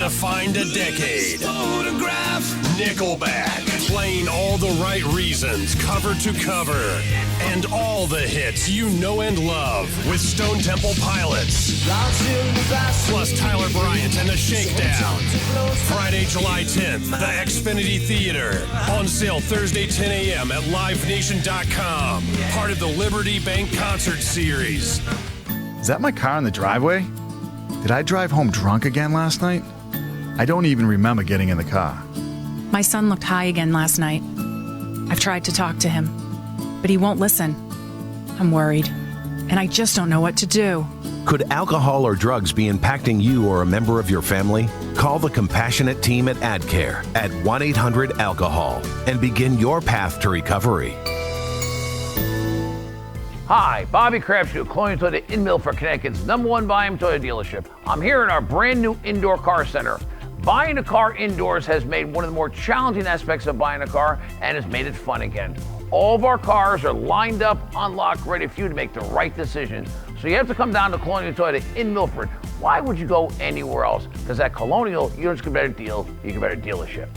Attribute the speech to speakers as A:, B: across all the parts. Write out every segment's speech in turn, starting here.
A: defined a decade. Nickelback, playing all the right reasons, cover to cover, and all the hits you know and love with Stone Temple Pilots. Plus Tyler Bryant and the Shakedown. Friday, July 10th, the Xfinity Theater. On sale Thursday, 10 a.m. at livenation.com. Part of the Liberty Bank Concert Series.
B: Is that my car in the driveway? Did I drive home drunk again last night? I don't even remember getting in the car.
C: My son looked high again last night. I've tried to talk to him, but he won't listen. I'm worried, and I just don't know what to do.
D: Could alcohol or drugs be impacting you or a member of your family? Call the compassionate team at AdCare at 1-800-ALCOHOL and begin your path to recovery.
E: Hi, Bobby Crabtree, Colonial Toyota in Milford, Connecticut's #1 volume Toyota dealership. I'm here in our brand new indoor car center. Buying a car indoors has made one of the more challenging aspects of buying a car and has made it fun again. All of our cars are lined up, unlocked, ready for you to make the right decision. So you have to come down to Colonial Toyota in Milford. Why would you go anywhere else? Because at Colonial, you don't just get a better deal, you get a better dealership.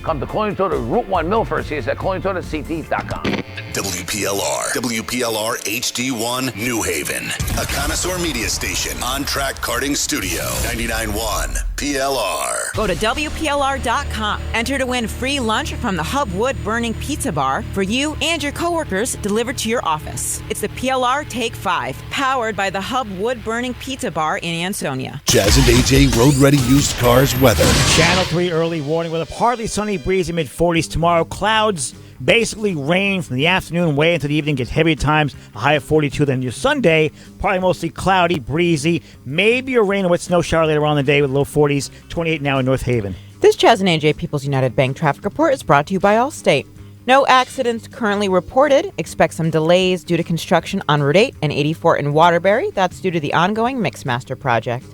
E: Come to Colonial Toyota Route 1 Milford. See us at colonialtoyotact.com.
F: WPLR HD1 New Haven, a connoisseur media station on Track Karting Studio, 99.1 PLR.
G: Go to WPLR.com. Enter to win free lunch from the Hub Wood Burning Pizza Bar for you and your coworkers delivered to your office. It's the PLR Take 5, powered by the Hub Wood Burning Pizza Bar in Ansonia.
F: Jazz and AJ Road Ready Used Cars weather.
H: Channel 3 early warning with a partly sunny breeze in mid-40s tomorrow. Clouds, basically rain from the afternoon way into the evening, gets heavy at times, a high of 42. Then your Sunday, probably mostly cloudy, breezy, maybe a rain or wet snow shower later on in the day with low 40s, 28 now in North Haven.
G: This Chaz and AJ People's United Bank traffic report is brought to you by Allstate. No accidents currently reported. Expect some delays due to construction on Route 8 and 84 in Waterbury. That's due to the ongoing Mixmaster project.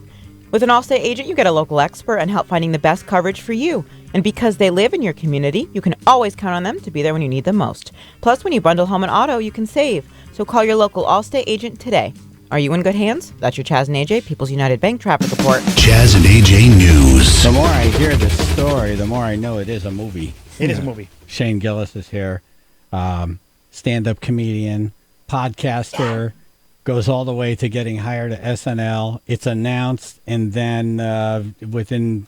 G: With an Allstate agent, you get a local expert and help finding the best coverage for you. And because they live in your community, you can always count on them to be there when you need them most. Plus, when you bundle home and auto, you can save. So call your local Allstate agent today. Are you in good hands? That's your Chaz and AJ People's United Bank traffic report.
F: Chaz and AJ News.
I: The more I hear this story, the more I know it is a movie.
H: It is a movie.
I: Shane Gillis is here, stand-up comedian, podcaster, goes all the way to getting hired at SNL. It's announced, and then within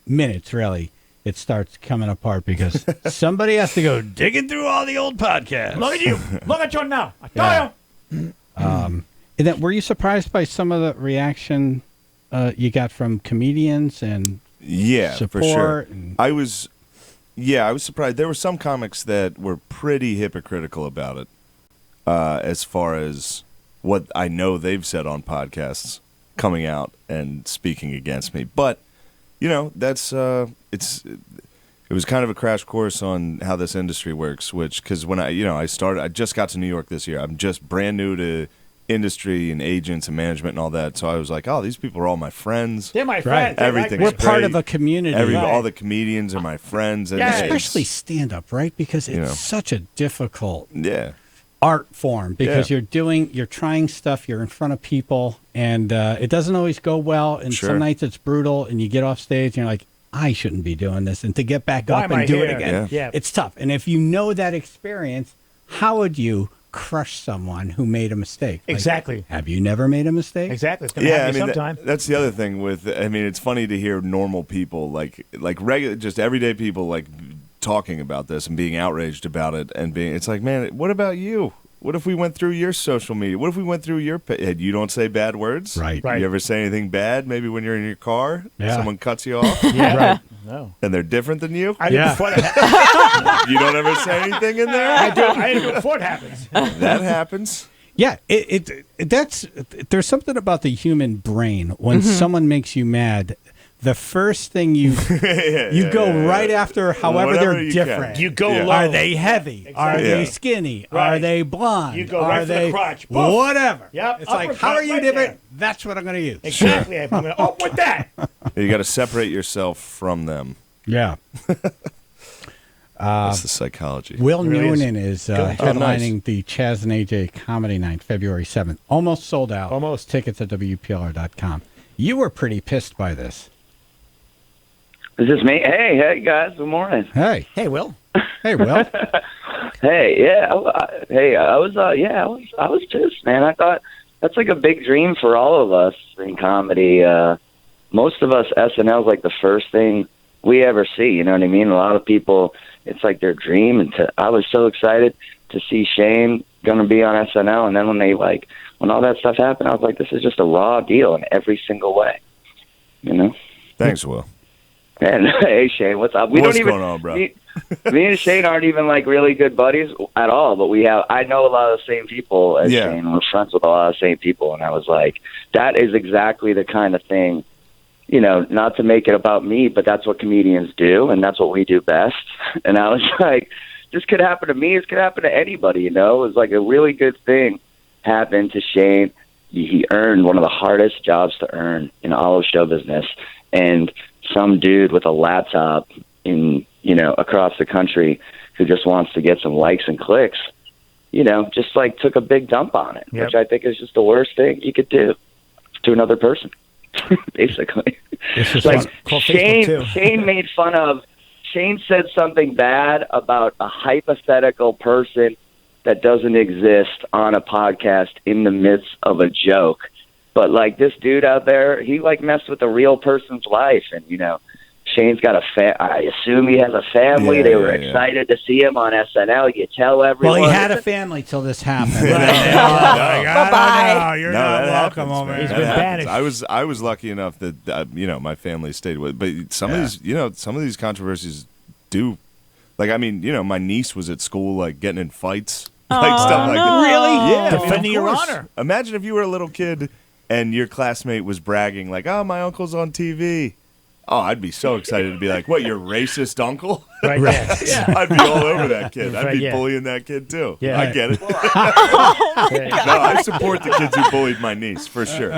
I: minutes, really, it starts coming apart because somebody has to go digging through all the old podcasts.
H: Look at you. Look at you now. I tell you.
I: And then, were you surprised by some of the reaction you got from comedians and support?
J: For sure. I was surprised. There were some comics that were pretty hypocritical about it, as far as what I know they've said on podcasts, coming out and speaking against me. But that's it was kind of a crash course on how this industry works. Because when I started, I just got to New York this year. I'm just brand new to industry and agents and management and all that. So I was like, oh, these people are all my friends.
H: They're my friends.
J: Everything's
I: We're
J: great.
I: part of a community.
J: All the comedians are my friends. And
I: especially stand-up, right? Because it's such a difficult art form. Because you're trying stuff, you're in front of people, and it doesn't always go well. And some nights it's brutal, and you get off stage, and you're like, I shouldn't be doing this. And to get back up and do it again, it's tough. And if you know that experience, how would you crush someone who made a mistake?
H: Exactly.
I: Have you never made a mistake?
H: Exactly. It's going to happen sometime.
J: That's the other thing with, it's funny to hear normal people, like regular, just everyday people, like talking about this and being outraged about it and it's like, man, what about you? What if we went through your social media? What if we went through your you don't say bad words?
I: Right.
J: You ever say anything bad? Maybe when you're in your car, someone cuts you off?
H: Right. No.
J: And they're different than you?
H: I do before that happens.
J: You don't ever say anything in there?
H: I do before it happens.
J: That happens.
I: Yeah, there's something about the human brain. When someone makes you mad, the first thing you go right after, however they're different.
H: You go low.
I: Are they heavy?
H: Exactly.
I: Are they skinny?
H: Right.
I: Are they blonde?
H: You go right for the crotch. Poof.
I: Whatever.
H: Yep.
I: It's like, how are you different? That's what I'm going to use.
H: Exactly. I'm going to up with that.
J: You got to separate yourself from them.
I: Yeah.
J: That's the psychology.
I: Will Noonan is headlining the Chaz and AJ Comedy Night, February 7th. Almost sold out.
H: Almost.
I: Tickets at WPLR.com. You were pretty pissed by this.
K: Is this me? Hey, guys. Good morning.
I: Hey,
H: Will.
I: Hey, Will.
K: Hey, yeah. I was pissed, man. I thought that's like a big dream for all of us in comedy. Most of us, SNL is like the first thing we ever see. You know what I mean? A lot of people, it's like their dream. And I was so excited to see Shane going to be on SNL. And then when all that stuff happened, I was like, this is just a raw deal in every single way. You know?
J: Thanks, Will.
K: And hey, Shane, what's up?
J: What's going on, bro?
K: Me and Shane aren't even like really good buddies at all, but I know a lot of the same people as Shane. We're friends with a lot of the same people, and I was like, that is exactly the kind of thing, you know, not to make it about me, but that's what comedians do, and that's what we do best. And I was like, this could happen to me. This could happen to anybody, you know? It was like a really good thing happened to Shane. He earned one of the hardest jobs to earn in all of show business, and some dude with a laptop across the country who just wants to get some likes and clicks, you know, just like took a big dump on it, which I think is just the worst thing you could do to another person, basically. Like Shane made fun of, Shane said something bad about a hypothetical person that doesn't exist on a podcast in the midst of a joke. But like this dude out there, he like messed with a real person's life, and you know, Shane's got I assume he has a family. They were excited to see him on SNL. You tell everyone.
I: Well, he had a family till this happened.
H: Bye-bye. You're not welcome,
J: happens,
H: man. He's been banished.
J: I was lucky enough that my family stayed with. But some of these controversies do, like, I mean, you know, my niece was at school like getting in fights, like stuff like that.
H: Really?
J: Yeah,
H: Defending your honor.
J: Imagine if you were a little kid and your classmate was bragging like, "Oh, my uncle's on TV." Oh, I'd be so excited to be like, "What, your racist uncle?"
H: Right. Yeah.
J: I'd be all over that kid. I'd be bullying that kid too. Yeah, I get it. No, I support the kids who bullied my niece for sure.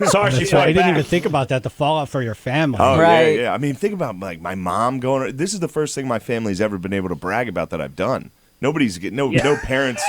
H: Sorry,
I: I didn't even think about that. The fallout for your family.
J: Oh, yeah. I mean, think about like my mom going. This is the first thing my family's ever been able to brag about that I've done. Nobody's no parents.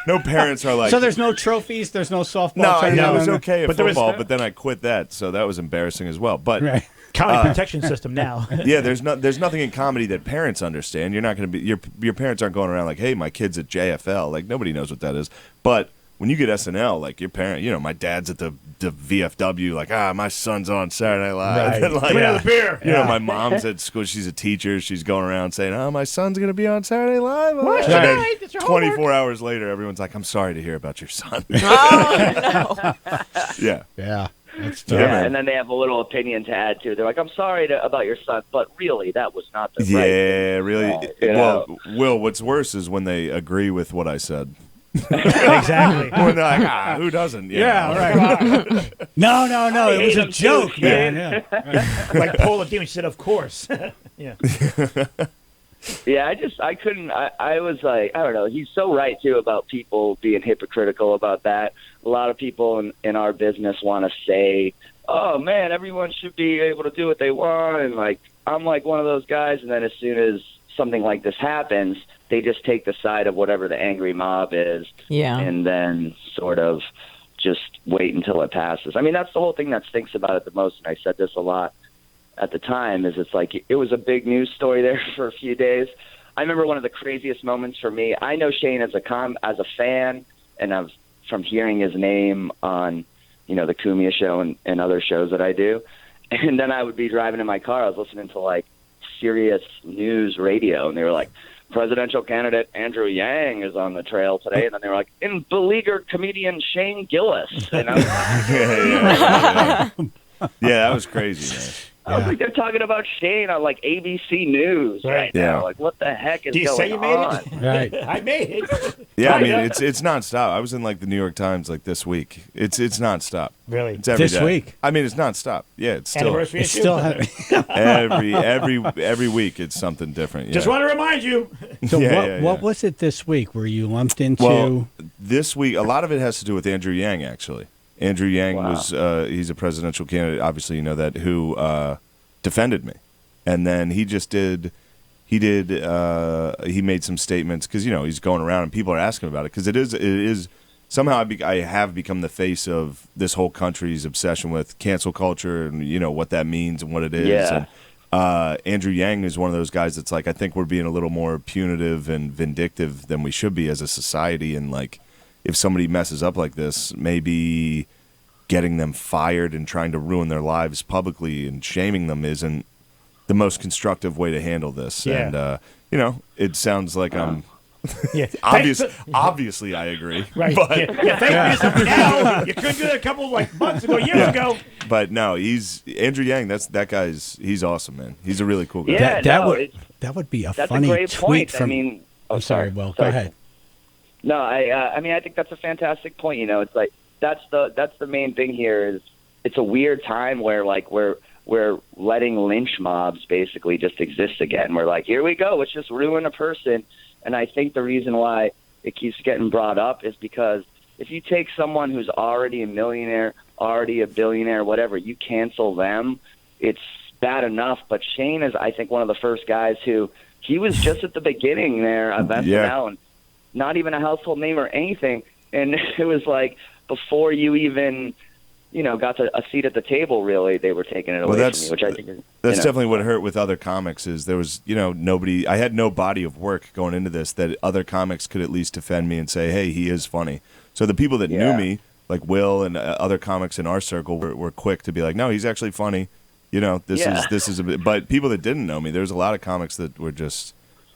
J: No parents are like.
I: So there's no trophies. There's no softball.
J: No, I was okay at football, but then I quit that, so that was embarrassing as well. But
H: county protection system now.
J: Yeah, there's nothing in comedy that parents understand. You're not going to be your parents aren't going around like, "Hey, my kid's at JFL." Like nobody knows what that is. But when you get SNL, like your parent, you know, my dad's at the VFW, like, my son's on Saturday Night Live.
H: Right.
J: And like,
H: give me another beer.
J: You know, my mom's at school. She's a teacher. She's going around saying, "Oh, my son's going to be on Saturday Night Live."
H: Well,
J: and then
H: right. That's your
J: 24
H: homework.
J: hours later, everyone's like, "I'm sorry to hear about your son."
G: Oh, no.
J: Yeah.
I: That's
J: tough.
K: Yeah, and then they have a little opinion to add to. They're like, "I'm sorry about your son, but really, that was not the right thing."
J: Yeah, really.
K: You know?
J: Well, Will, what's worse is when they agree with what I said.
H: Exactly.
J: When they're like, who doesn't? You know?
I: right. No. It was a joke, man.
H: Yeah. Like Paula Dean said, of course. Yeah.
K: Yeah, I couldn't. I was like, I don't know. He's so right too about people being hypocritical about that. A lot of people in our business want to say, "Oh man, everyone should be able to do what they want," and like I'm like one of those guys. And then as soon as something like this happens, they just take the side of whatever the angry mob is, and then sort of just wait until it passes. I mean, that's the whole thing that stinks about it the most. And I said this a lot at the time, is it's like it was a big news story there for a few days. I remember one of the craziest moments for me. I know Shane as a fan, and from hearing his name on, you know, the Cumia show and other shows that I do. And then I would be driving in my car. I was listening to like serious news radio, and they were like, "Presidential candidate Andrew Yang is on the trail today," and then they were like, "In beleaguered comedian Shane Gillis." And I was like,
J: yeah, that was crazy, man.
K: I was like, they're talking about Shane on like ABC News right now. Like, what the heck is
H: Do you
K: going
H: say you made
K: on?
H: it?
I: Right.
H: I made it.
J: Yeah, I mean, it's nonstop. I was in like the New York Times like this week. It's nonstop.
H: Really?
J: It's every
I: This
J: day.
I: week?
J: I mean, it's nonstop. Yeah, it's still
H: Anniversary
I: It's
H: issue?
I: still
J: every week. It's something different. Yeah.
H: Just want to remind you.
I: So
J: Yeah,
I: what was it this week? Were you lumped into?
J: Well, this week, a lot of it has to do with Andrew Yang. Actually, Andrew Yang was he's a presidential candidate. Obviously, you know that, who defended me, and then he made some statements because, you know, he's going around and people are asking about it because it is somehow I have become the face of this whole country's obsession with cancel culture and, you know, what that means and what it is.
K: Yeah.
J: And Andrew Yang is one of those guys that's like, I think we're being a little more punitive and vindictive than we should be as a society. And, like, if somebody messes up like this, maybe getting them fired and trying to ruin their lives publicly and shaming them isn't the most constructive way to handle this.
H: Yeah.
J: And, you know, it sounds like I'm...
H: Yeah.
J: Obviously, I agree.
H: Right.
J: But,
H: Now, you couldn't do that a couple months ago, years ago.
J: But no, he's Andrew Yang. He's awesome, man. He's a really cool guy.
I: Yeah, that would be a funny
K: great
I: tweet
K: point.
I: from.
K: I mean,
I: I'm sorry, Will. Go ahead.
K: No, I mean, I think that's a fantastic point. You know, it's like that's the main thing here is it's a weird time where like we're letting lynch mobs basically just exist again. We're like, here we go, let's just ruin a person. And I think the reason why it keeps getting brought up is because if you take someone who's already a millionaire, already a billionaire, whatever, you cancel them, it's bad enough. But Shane is, I think, one of the first guys who he was just at the beginning there of SNL and not even a household name or anything. And it was like before you even, you know, got a seat at the table, really, they were taking it away from you, which I think is...
J: That's definitely what hurt with other comics is there was, you know, nobody... I had no body of work going into this that other comics could at least defend me and say, hey, he is funny. So the people that knew me, like Will and other comics in our circle, were quick to be like, no, he's actually funny. You know, this is a bit... But people that didn't know me, there's a lot of comics that were just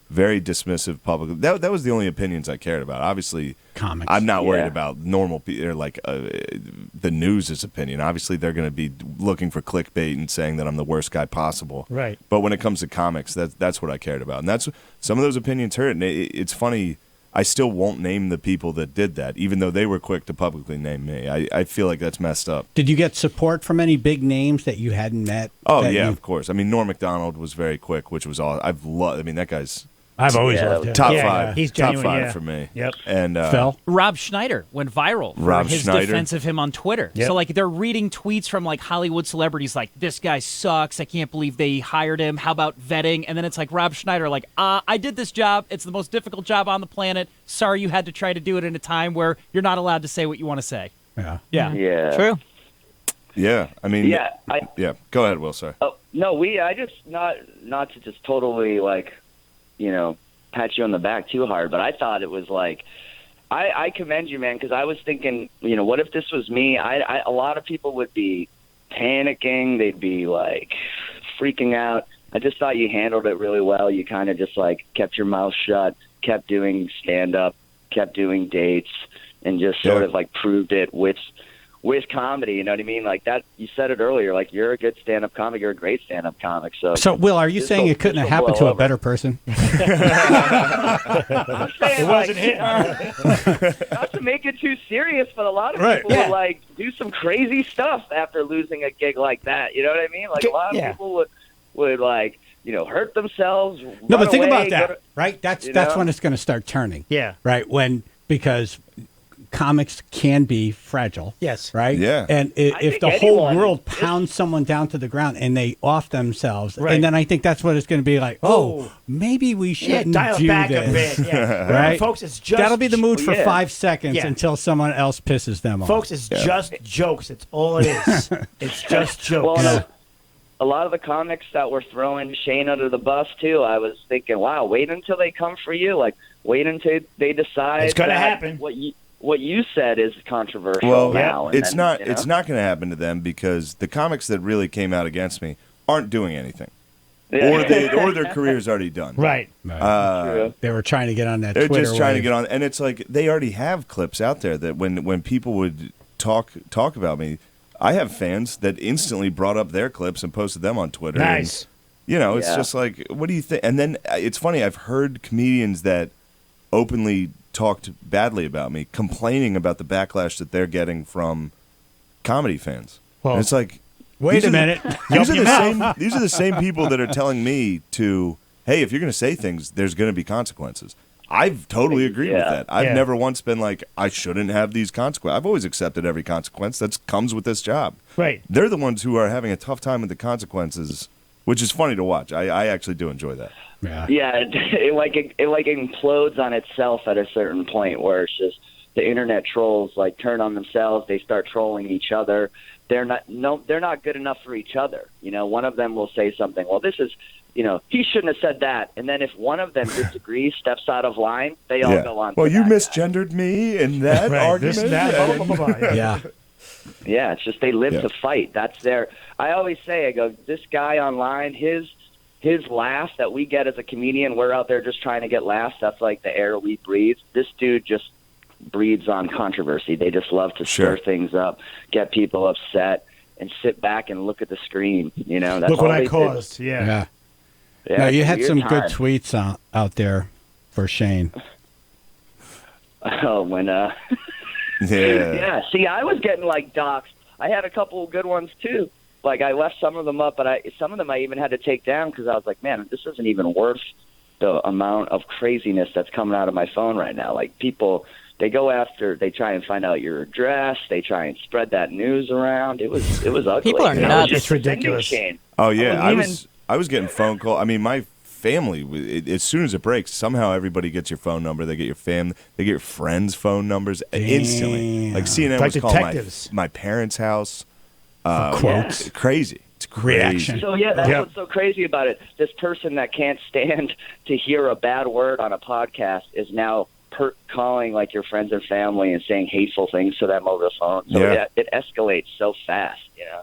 J: very dismissive publicly. That was the only opinions I cared about. Obviously,
I: comics.
J: I'm not worried about normal people or like the news's opinion. Obviously, they're going to be looking for clickbait and saying that I'm the worst guy possible.
H: Right.
J: But when it comes to comics, that's what I cared about, and that's some of those opinions hurt. And it's funny. I still won't name the people that did that, even though they were quick to publicly name me. I feel like that's messed up.
I: Did you get support from any big names that you hadn't met?
J: Oh yeah, of course. I mean, Norm Macdonald was very quick, which was all I've loved. I mean, that guy's.
H: I've always loved him.
J: Top five.
H: He's
J: top
H: genuine,
J: five for me.
H: Yep.
J: And
I: Phil?
L: Rob Schneider went viral for his defense of him on Twitter.
H: Yep.
L: So, like, they're reading tweets from, like, Hollywood celebrities like, this guy sucks. I can't believe they hired him. How about vetting? And then it's like Rob Schneider, like, I did this job. It's the most difficult job on the planet. Sorry you had to try to do it in a time where you're not allowed to say what you want to say.
K: Yeah.
G: True.
J: Yeah, I mean,
K: yeah.
J: Go ahead, Will. Sorry.
K: Oh no, I just not to just totally like, you know, pat you on the back too hard, but I thought it was like, I commend you, man, because I was thinking, you know, what if this was me? A lot of people would be panicking, they'd be like freaking out. I just thought you handled it really well. You kind of just like kept your mouth shut, kept doing stand up, kept doing dates, and just sort of like proved it with comedy, you know what I mean? Like that, you said it earlier, like you're a good stand-up comic, you're a great stand-up comic. So
I: Will, are you saying it couldn't have happened to a better person?
K: I'm saying,
H: it wasn't him.
K: Not to make it too serious, but a lot of people would like do some crazy stuff after losing a gig like that. You know what I mean? Like a lot of people would like, you know, hurt themselves.
I: No, but think
K: away,
I: about that, right? That's when it's going to start turning.
H: Yeah.
I: Right? Because comics can be fragile.
H: Yes.
I: Right?
J: Yeah.
I: And if the whole world pounds someone down to the ground and they off themselves, and then I think that's what it's going to be like, maybe we shouldn't
H: dial
I: do
H: it back
I: this.
H: a bit. Yeah.
I: Right?
H: Folks, it's just...
I: That'll be the mood for 5 seconds until someone else pisses them off.
H: Folks, it's just jokes. It's all it is. It's just jokes.
K: Well, a lot of the comics that were throwing Shane under the bus, too, I was thinking, wow, wait until they come for you. Like, wait until they decide
H: it's going to happen.
K: What you said is controversial now.
J: Well, it's not going to happen to them because the comics that really came out against me aren't doing anything. Or their career's already done.
H: Right.
I: They were trying to get on that
J: They're
I: Twitter
J: just trying to
I: wave.
J: get on. And it's like they already have clips out there that when people would talk about me, I have fans that instantly brought up their clips and posted them on Twitter.
H: Nice.
J: And, you know, it's just like, what do you think? And then it's funny, I've heard comedians that openly talked badly about me, complaining about the backlash that they're getting from comedy fans.
I: Well,
J: and it's like,
I: wait a minute.
J: These are the same people that are telling me to, hey, if you're going to say things, there's going to be consequences. I've totally agreed with that. I've never once been like, I shouldn't have these consequences. I've always accepted every consequence that comes with this job.
H: Right.
J: They're the ones who are having a tough time with the consequences, which is funny to watch. I actually do enjoy that.
K: Yeah, it implodes on itself at a certain point where it's just the internet trolls like turn on themselves. They start trolling each other. They're not good enough for each other. You know, one of them will say something. Well, this is, you know, he shouldn't have said that. And then if one of them disagrees, steps out of line, they all go on.
J: Well,
K: to
J: you
K: that
J: misgendered me in that argument.
I: Yeah.
K: Yeah, it's just they live to fight. That's their. I always say, I go, this guy online, his laugh that we get as a comedian, we're out there just trying to get laughs. That's like the air we breathe. This dude just breeds on controversy. They just love to stir things up, get people upset, and sit back and look at the screen. You know, that's
H: look what I caused. Yeah.
I: No, you had some good tweets out there for Shane.
K: Oh, when yeah. See, I was getting like doxxed. I had a couple of good ones too. Like I left some of them up, but some of them I even had to take down because I was like, man, this isn't even worth the amount of craziness that's coming out of my phone right now. Like people, they try and find out your address. They try and spread that news around. It was ugly.
G: People are nuts.
H: It's ridiculous.
J: Oh yeah, I was getting phone call. I mean, my family, as soon as it breaks, somehow everybody gets your phone number. They get your they get your friends' phone numbers instantly. Like CNN was calling my parents' house.
I: Quotes.
J: Crazy. It's crazy.
I: Reaction.
K: So yeah, that's what's so crazy about it. This person that can't stand to hear a bad word on a podcast is now calling like your friends and family and saying hateful things to them over the phone. So it escalates so fast. You know,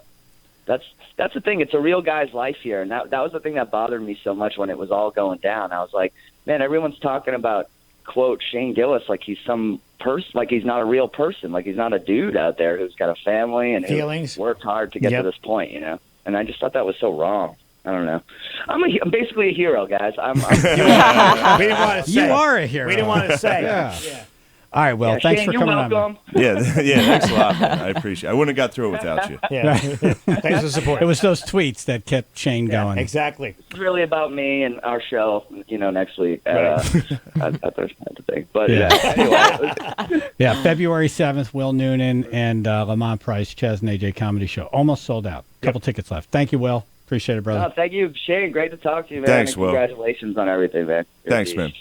K: that's the thing. It's a real guy's life here, and that was the thing that bothered me so much when it was all going down. I was like, man, everyone's talking about quote Shane Gillis like he's some person, like he's not a real person, like he's not a dude out there who's got a family and who's worked hard to get to this point, you know. And I just thought that was so wrong. I don't know. I'm basically a hero, guys. I'm
H: we didn't want to say.
I: You are a hero.
H: We didn't want to say.
I: Yeah. All right, well, thanks
K: Shane,
I: for coming on.
J: Yeah, thanks a lot, man. I appreciate it. I wouldn't have got through it without you.
H: Yeah. Thanks for the support.
I: It was those tweets that kept Shane going.
H: Exactly.
K: It's really about me and our show, you know, next week at the thing. But anyway.
I: Yeah, February 7th, Will Noonan and Lamont Price, Chaz and AJ Comedy Show. Almost sold out. Couple tickets left. Thank you, Will. Appreciate it, brother.
K: Thank you, Shane. Great to talk to you, man.
J: Thanks,
K: and
J: Will.
K: Congratulations on everything, man.
J: Thanks, man.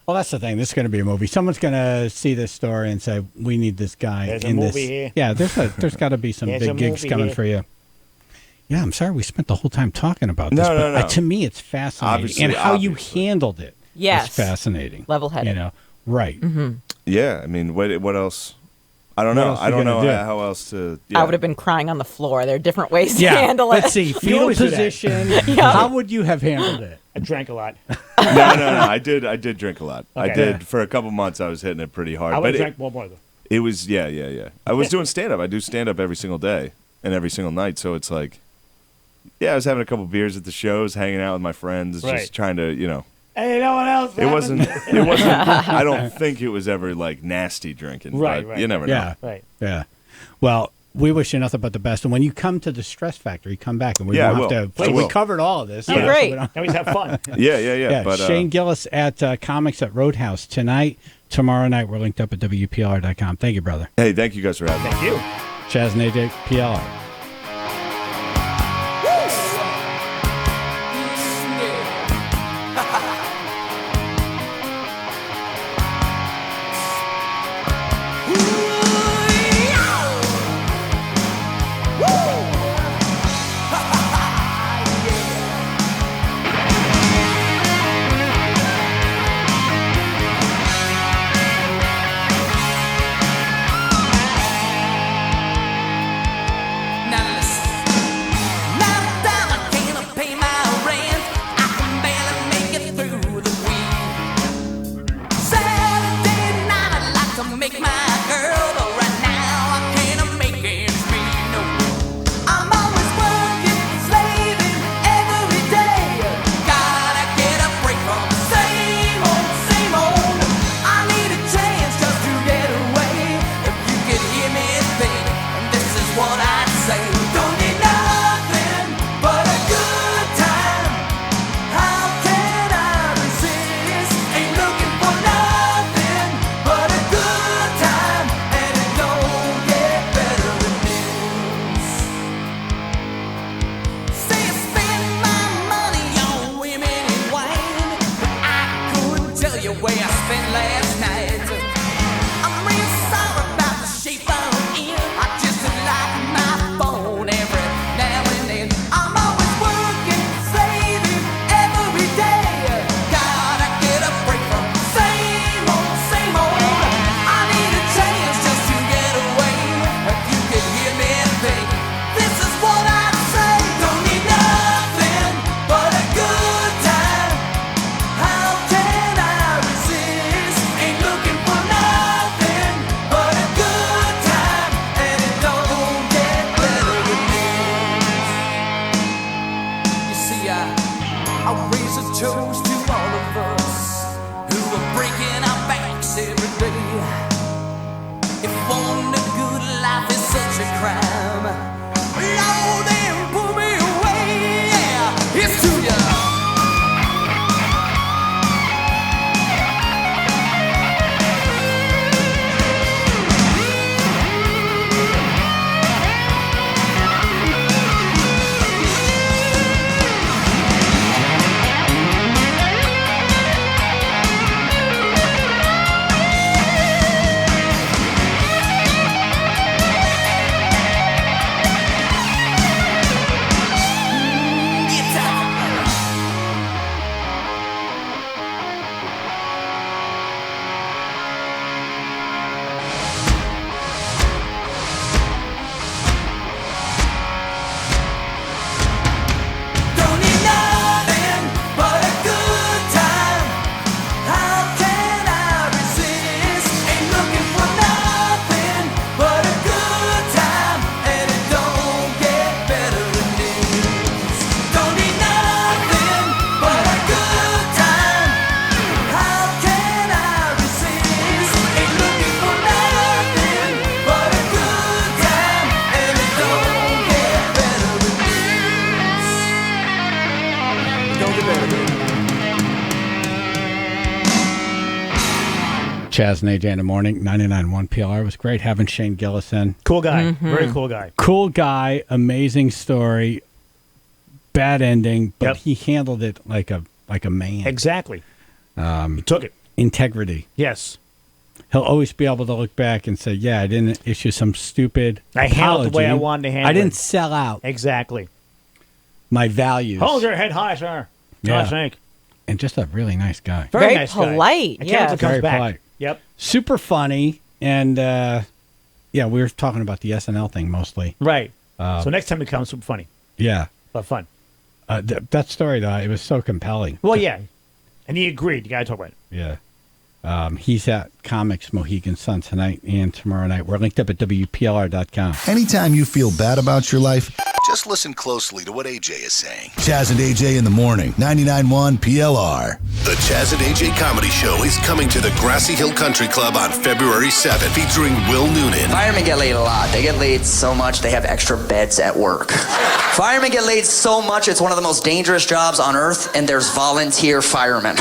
I: Well, that's the thing. This is going to be a movie. Someone's going to see this story and say, "We need this guy
H: There's
I: in
H: a
I: this."
H: movie here.
I: Yeah, there's got to be some big gigs coming
H: here.
I: for you. Yeah, I'm sorry we spent the whole time talking about this.
J: No.
I: To me, it's fascinating, and how you handled it.
G: Yes,
I: is fascinating.
G: Level-headed.
I: You know, right?
G: Mm-hmm.
J: Yeah, I mean, what else? I don't know. I don't know how else to. Yeah.
G: I would have been crying on the floor. There are different ways to
I: Yeah,
G: handle it.
I: let's see. Fetal position. How would you have handled it?
H: I drank a lot.
J: No. I did drink a lot.
H: Okay.
J: I did for a couple months. I was hitting it pretty hard.
H: I would
J: but
H: have drank more though.
J: It was yeah. I was doing stand up. I do stand up every single day and every single night. So it's like, I was having a couple beers at the shows, hanging out with my friends, just trying to, you know.
H: Hey, no one else.
J: It wasn't. I don't think it was ever like nasty drinking. Right. You never know.
I: Yeah.
H: Right.
I: Yeah. Well, we wish you nothing but the best. And when you come to the Stress Factory, come back and we won't have to. So we covered all of this.
G: Oh, great.
H: Now we have fun.
J: Yeah. But
I: Shane Gillis at Comics at Roadhouse tonight. Tomorrow night, we're linked up at WPLR.com. Thank you, brother.
J: Hey, thank you guys for having me.
H: Thank you.
I: Chaz and AJ, PLR.
M: toast to all of us who are breaking our backs every day. If wanting a good life is such a crime, Lord, then pull me away. Yeah, it's to you.
I: Chaz and AJ in the morning, 99.1 PLR. It was great having Shane Gillis in.
H: Cool guy. Very cool guy.
I: Cool guy. Amazing story. Bad ending, but he handled it like a man.
H: Exactly. He took it.
I: Integrity.
H: Yes.
I: He'll always be able to look back and say, yeah, I didn't issue some stupid
H: I handled it the way I
I: apology.
H: wanted to handle it.
I: I didn't sell out.
H: Exactly.
I: My values.
H: Hold your head high, sir.
I: Yeah.
H: God's sake.
I: And just a really nice guy.
H: Very
G: Very
H: nice guy.
G: polite,
H: I can't wait till it comes
I: Very
H: back.
I: polite.
H: Yep.
I: Super funny. And, yeah, we were talking about the SNL thing mostly.
H: Right. So next time it comes, super funny.
I: Yeah.
H: But fun.
I: That story, though, it was so compelling.
H: Well, yeah. And he agreed. You got to talk about it.
I: Yeah. He's at Comics Mohegan Sun tonight and tomorrow night. We're linked up at WPLR.com.
F: Anytime you feel bad about your life, just listen closely to what AJ is saying. Chaz and AJ in the morning, 99.1 PLR. The Chaz and AJ Comedy Show is coming to the Grassy Hill Country Club on February 7th, featuring Will Noonan.
N: Firemen get laid a lot. They get laid so much they have extra beds at work. Firemen get laid so much it's one of the most dangerous jobs on earth, and there's volunteer firemen.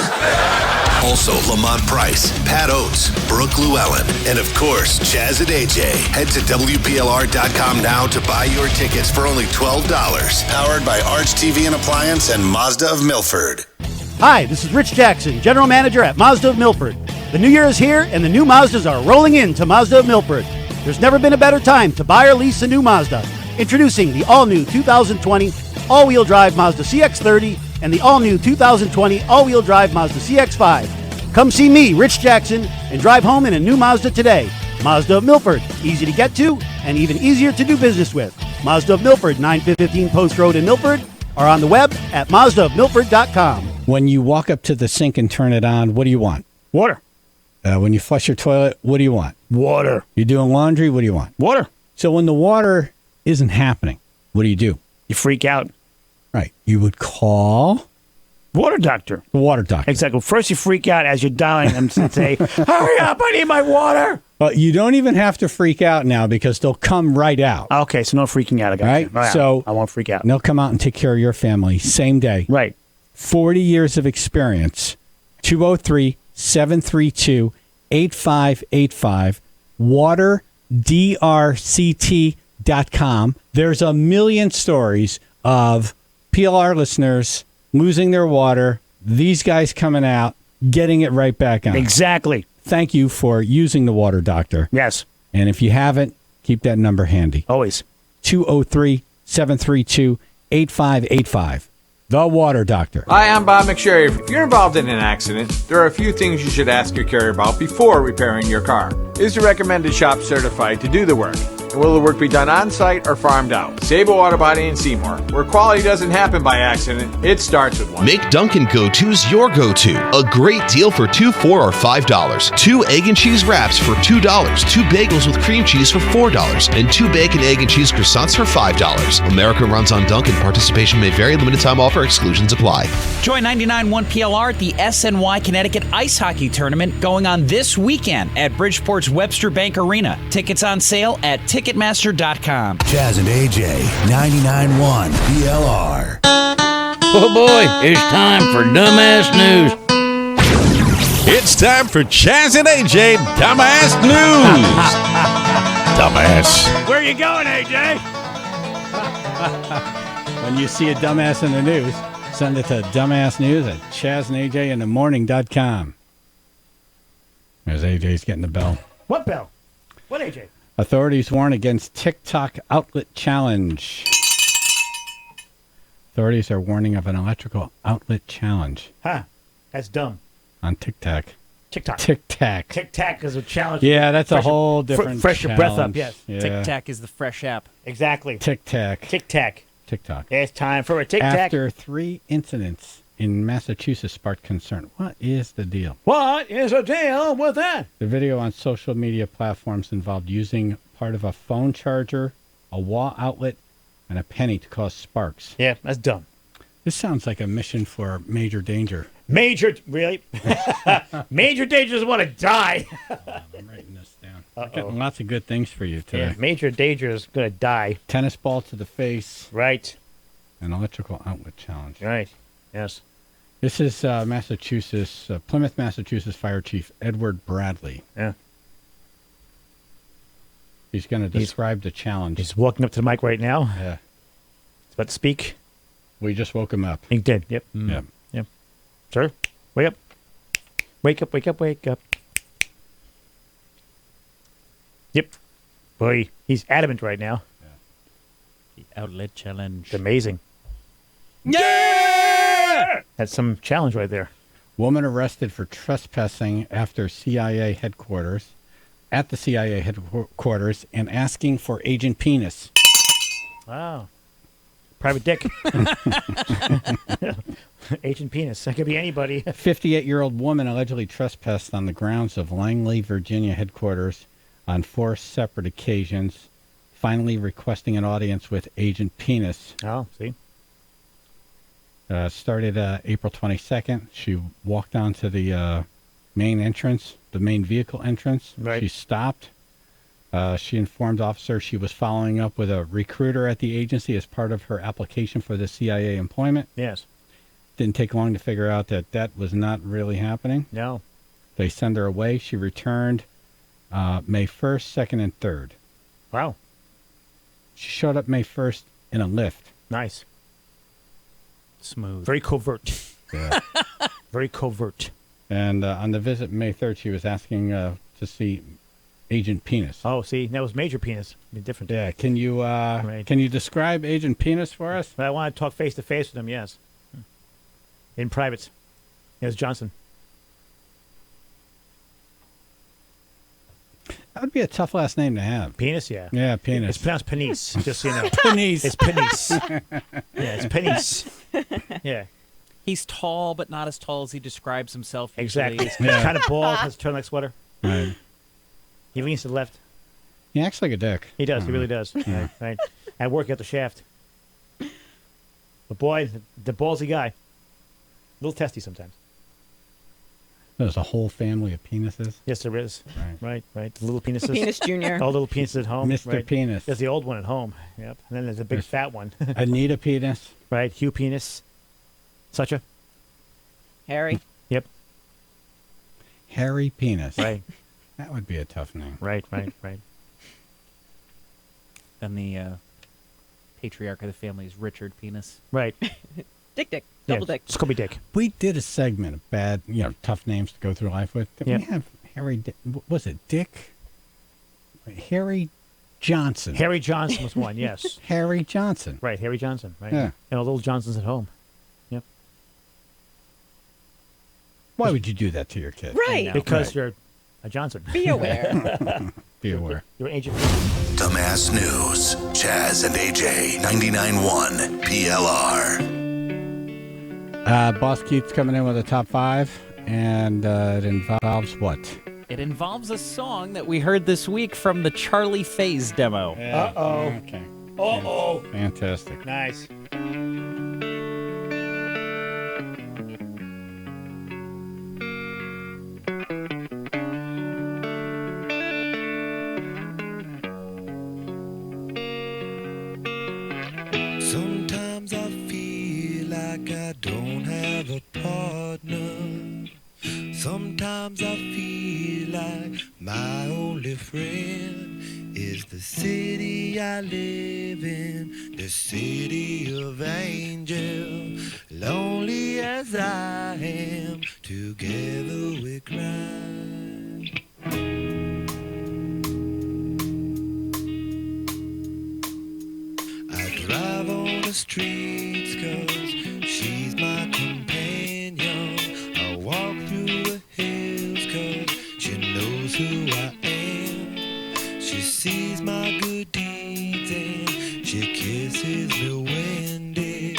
F: Also, Lamont Price, Pat Oates, Brooke Llewellyn, and of course, Chaz and AJ. Head to WPLR.com now to buy your tickets for only $12. Powered by Arch TV and Appliance and Mazda of Milford.
O: Hi, this is Rich Jackson, General Manager at Mazda of Milford. The new year is here, and the new Mazdas are rolling into Mazda of Milford. There's never been a better time to buy or lease a new Mazda. Introducing the all-new 2020 all-wheel drive Mazda CX-30 and the all-new 2020 all-wheel drive Mazda CX-5. Come see me, Rich Jackson, and drive home in a new Mazda today. Mazda of Milford, easy to get to and even easier to do business with. Mazda of Milford, 915 Post Road in Milford, or on the web at MazdaofMilford.com.
I: When you walk up to the sink and turn it on, what do you want?
H: Water.
I: When you flush your toilet, what do you want?
H: Water.
I: You're doing laundry, what do you want?
H: Water.
I: So when the water isn't happening, what do?
H: You freak out.
I: Right. You would call...
H: Water doctor.
I: The water doctor.
H: Exactly. First you freak out as you're dialing them and say, hurry up, I need my water.
I: You don't even have to freak out now because they'll come right out.
H: Okay, so no freaking out. I got you.
I: Right? So
H: I won't freak out.
I: And they'll come out and take care of your family same day.
H: Right.
I: 40 years of experience. 203-732-8585. WaterDRCT.com. There's a million stories of PLR listeners losing their water, these guys coming out, getting it right back on.
H: Exactly.
I: Thank you for using the water doctor.
H: Yes.
I: And if you haven't, keep that number handy.
H: Always.
I: 203-732-8585. The Water Doctor.
P: Hi, I'm Bob McSherry. If you're involved in an accident, there are a few things you should ask your carrier about before repairing your car. Is the recommended shop certified to do the work? Will the work be done on-site or farmed out? Sable Auto Body in Seymour, where quality doesn't happen by accident, it starts with one.
Q: Make Dunkin' Go-To's your go-to. A great deal for $2, $4, or $5. 2 egg and cheese wraps for $2. 2 bagels with cream cheese for $4. And 2 bacon, egg, and cheese croissants for $5. America runs on Dunkin'. Participation may vary. Limited time offer. Exclusions apply.
R: Join 99.1 PLR at the SNY Connecticut Ice Hockey Tournament going on this weekend at Bridgeport's Webster Bank Arena. Tickets on sale at Ticketmaster.com.
F: Chaz and AJ, 99.1 PLR.
S: Oh boy, it's time for Dumbass News.
T: It's time for Chaz and AJ Dumbass News. Dumbass.
H: Where you going, AJ?
I: When you see a dumbass in the news, send it to dumbassnews at ChazandAJinthemorning.com. There's AJ's getting the bell.
H: What bell? What, AJ?
I: Authorities warn against TikTok outlet challenge. Authorities are warning of an electrical outlet challenge.
H: Huh. That's dumb.
I: On TikTok.
H: TikTok.
I: Tic-tac.
H: Tic-tac is a challenge.
I: Yeah, that's a whole different
H: Fresh your breath up,
I: challenge.
H: yes.
I: Yeah.
L: Tic-tac is the fresh app.
H: Exactly.
I: Tic-tac.
H: Tic-tac.
I: TikTok.
H: It's time for a tic-tac.
I: After 3 incidents in Massachusetts sparked concern. What is the deal?
H: What is the deal with that?
I: The video on social media platforms involved using part of a phone charger, a wall outlet, and a penny to cause sparks.
H: Yeah, that's dumb.
I: This sounds like a mission for Major Danger.
H: Really? Major Dangers want to die.
I: I'm writing this down. I've got lots of good things for you today.
H: Yeah, Major Danger is going to die.
I: Tennis ball to the face.
H: Right.
I: An electrical outlet challenge.
H: Right. Yes.
I: This is Massachusetts, Plymouth, Massachusetts Fire Chief Edward Bradley.
H: Yeah.
I: He's going to describe the challenge.
H: He's walking up to the mic right now.
I: Yeah.
H: He's about to speak.
I: We just woke him up.
H: He did. Yep.
I: Yep.
H: Yep. Sir, wake up. Wake up, wake up, wake up. Yep. Boy, he's adamant right now.
L: The outlet challenge.
H: It's amazing.
I: Yeah!
H: That's some challenge right there.
I: Woman arrested for trespassing after CIA headquarters, at the CIA headquarters, and asking for Agent Penis.
H: Wow. Private Dick. Agent Penis. That could be anybody.
I: A 58-year-old woman allegedly trespassed on the grounds of Langley, Virginia headquarters on 4 separate occasions, finally requesting an audience with Agent Penis.
H: Oh, see?
I: Started April 22nd. She walked onto the main entrance, the main vehicle entrance.
H: Right.
I: She stopped. She informed officers she was following up with a recruiter at the agency as part of her application for the CIA employment.
H: Yes.
I: Didn't take long to figure out that that was not really happening.
H: No.
I: They send her away. She returned May 1st, 2nd, and 3rd.
H: Wow.
I: She showed up May 1st in a lift.
H: Nice.
L: Smooth.
H: Very covert.
I: Yeah.
H: Very covert.
I: And on the visit May 3rd, she was asking to see Agent Penis.
H: Oh, see, that was Major Penis. Be different.
I: Yeah. Can you can you describe Agent Penis for us?
H: I want to talk face to face with him. Yes. In private. Yes, Johnson.
I: That would be a tough last name to have.
H: Penis, yeah.
I: Yeah, Penis.
H: It's pronounced Penis, just so you know.
I: Penis.
H: It's Penis. Yeah, it's Penis. Yeah.
L: He's tall, but not as tall as he describes himself usually.
H: Exactly. He's kind of bald, has a turtleneck sweater.
I: Right.
H: He leans to the left.
I: He acts like a dick.
H: He does. He really does. Right, right. I work at the shaft. But boy, the ballsy guy. A little testy sometimes.
I: There's a whole family of penises.
H: Yes, there is. Right. The little penises.
G: Penis Jr.
H: All little penises at home.
I: Mr.
H: Right.
I: Penis.
H: There's the old one at home. Yep. And then there's a big fat one.
I: Anita Penis.
H: Right. Hugh Penis. Such a.
G: Harry.
H: Yep.
I: Harry Penis.
H: Right.
I: That would be a tough name.
H: Right.
L: And the patriarch of the family is Richard Penis.
H: Right.
G: Dick. Double Dick.
H: Just call me Dick.
I: We did a segment of bad, tough names to go through life with. Did we have Harry? Was it Dick? Harry Johnson.
H: Harry Johnson was one. Yes.
I: Harry Johnson.
H: Right. Harry Johnson. Right.
I: Yeah.
H: And all little Johnsons at home. Yep.
I: Why would you do that to your kid?
G: Right.
H: Because you're a Johnson.
G: Be aware.
I: be aware.
H: You're an agent.
F: Dumbass News. Chaz and AJ. 99.1 PLR.
I: Boss Keith's coming in with a top 5, and it involves what?
L: It involves a song that we heard this week from the Charlie Faze demo.
H: Uh-oh.
I: Okay.
H: Uh-oh.
I: Fantastic.
H: Nice.
M: Sometimes I feel like I don't have a partner. Sometimes I feel like my only friend is the city I live in, the city of angel. Lonely as I am, together we cry. I drive on the streets 'cause she's my companion. I walk through the hills 'cause she knows who I am. She sees my good deeds and she kisses me when day.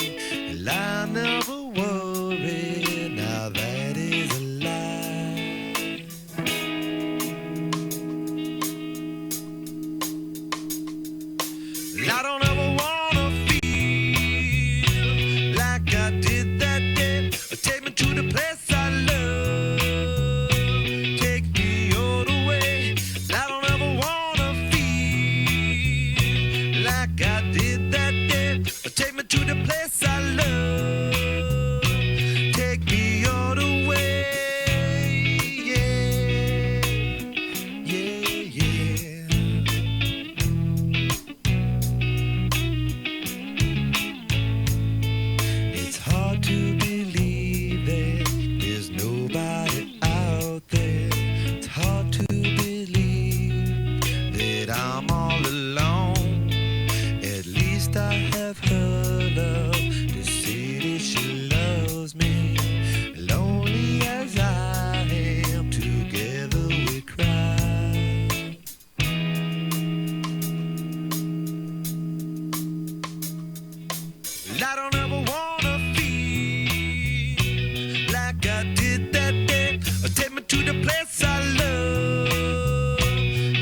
M: And I never worry, now that is a lie. I don't ever wanna feel like I did that day. Take me to the place I love. Take me all the way. I don't ever wanna feel like I did that day. Take me to the place I love. Take me all the way. Yeah, yeah, yeah. It's hard to believe that there's nobody out there. It's hard to believe that I'm all alone. At least I have her love. The city, she loves me. Lonely as I am, together we cry. I don't ever wanna feel like I did that day. Take me to the place I love.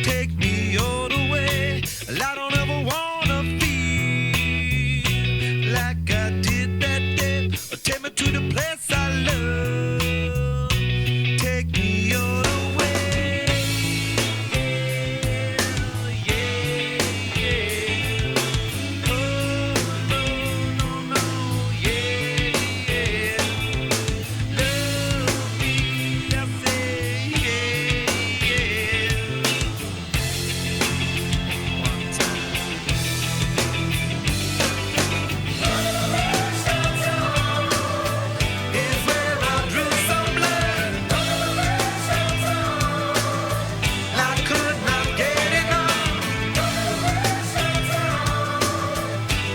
M: Take me all the way. I don't ever wanna feel like I did that day. Take me to the place I love. Take me all the way. Yeah, yeah, yeah. Oh, no, no, no, yeah, yeah. Love me, I say, yeah, yeah. One time. Is where I drew some blood. I could not get enough.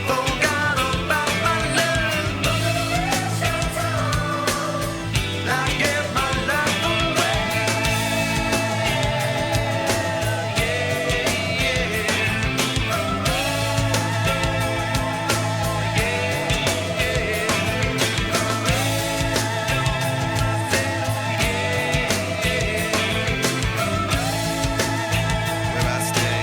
M: Forgot about my love. I gave my life away. Where I stay.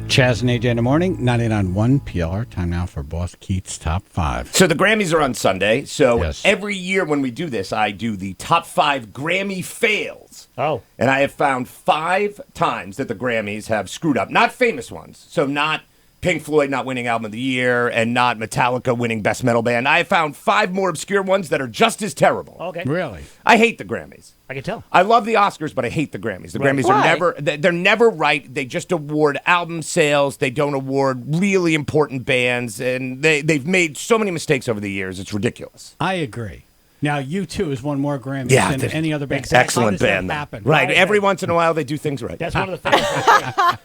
I: Chaz and AJ in the morning, 99.1 PLR. Time now for Boss Keith's Top 5.
U: So the Grammys are on Sunday. So
I: Yes.
U: every year when we do this, I do the top 5 Grammy fails.
H: Oh.
U: And I have found 5 times that the Grammys have screwed up. Not famous ones. So not Pink Floyd not winning Album of the Year and not Metallica winning Best Metal Band. I have found 5 more obscure ones that are just as terrible.
H: Okay.
I: Really?
U: I hate the Grammys.
H: I can tell.
U: I love the Oscars, but I hate the Grammys. The Grammys are they're never right. They just award album sales. They don't award really important bands, and they've made so many mistakes over the years. It's ridiculous.
I: I agree. Now, U2 has won more Grammys than any other band.
U: Excellent band.
I: Happen?
U: Right. Every once in a while, they do things right.
H: That's one of the things.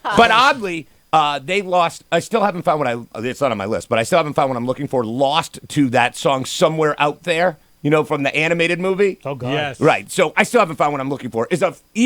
U: But oddly, they lost. I still haven't found it's not on my list, but I still haven't found what I'm looking for. Lost to that song "Somewhere Out There." From the animated movie.
H: Oh God!
I: Yes.
U: Right. So I still haven't found what I'm looking for.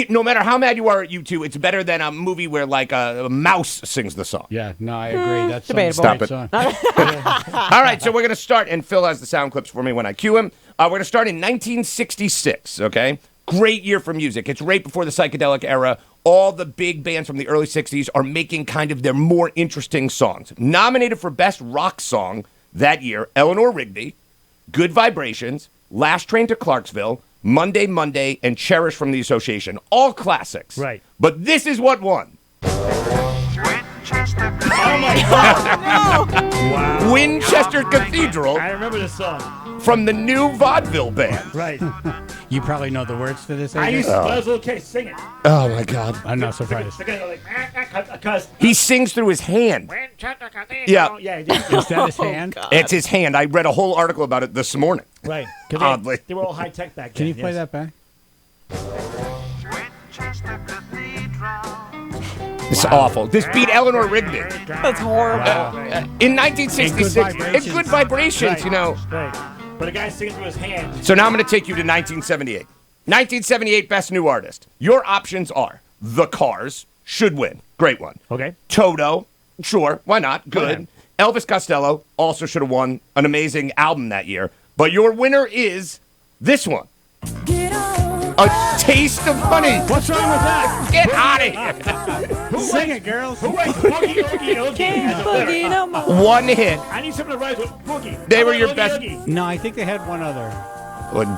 U: No matter how mad you are at U2, it's better than a movie where like a mouse sings the song.
I: Yeah. No, I agree. That's
U: debatable. Stop it.
I: Song.
U: All right. So we're gonna start, and Phil has the sound clips for me when I cue him. We're gonna start in 1966. Okay. Great year for music. It's right before the psychedelic era. All the big bands from the early 60s are making kind of their more interesting songs. Nominated for Best Rock Song that year, Eleanor Rigby, Good Vibrations, Last Train to Clarksville, Monday, Monday, and Cherish from the Association. All classics.
H: Right.
U: But this is what won.
H: Oh, my God. Wow.
U: Winchester Cathedral.
H: I remember this song.
U: From the new vaudeville band.
H: Right.
I: You probably know the words to this.
H: I used to, when I was a little kid, sing it.
U: Oh, my God.
I: I'm not surprised.
H: Because
U: he sings through his hand. Yeah.
H: Yeah, he did.
I: Is that his hand?
U: It's his hand. I read a whole article about it this morning.
H: Right.
U: Oddly.
H: They were all high tech back then.
I: Can you play that back?
U: It's awful. This beat Eleanor Rigby.
G: That's horrible.
U: In 1966, it's Good Vibrations,
H: Right. But a guy singing through his hand.
U: So now I'm going to take you to 1978. 1978 Best New Artist. Your options are The Cars, should win. Great one.
H: Okay.
U: Toto, sure, why not? Good. Elvis Costello also should have won an amazing album that year. But your winner is this one. A Taste of Honey.
H: What's wrong with that?
U: Get out of here.
I: Sing it, girls.
H: Who writes Boogie Oogie Oogie?
G: Can't boogie no more.
U: One hit.
H: I need something to write with Boogie.
U: They were
H: How
U: your
H: about
U: best.
H: Oogie Oogie?
I: No, I think they had one other.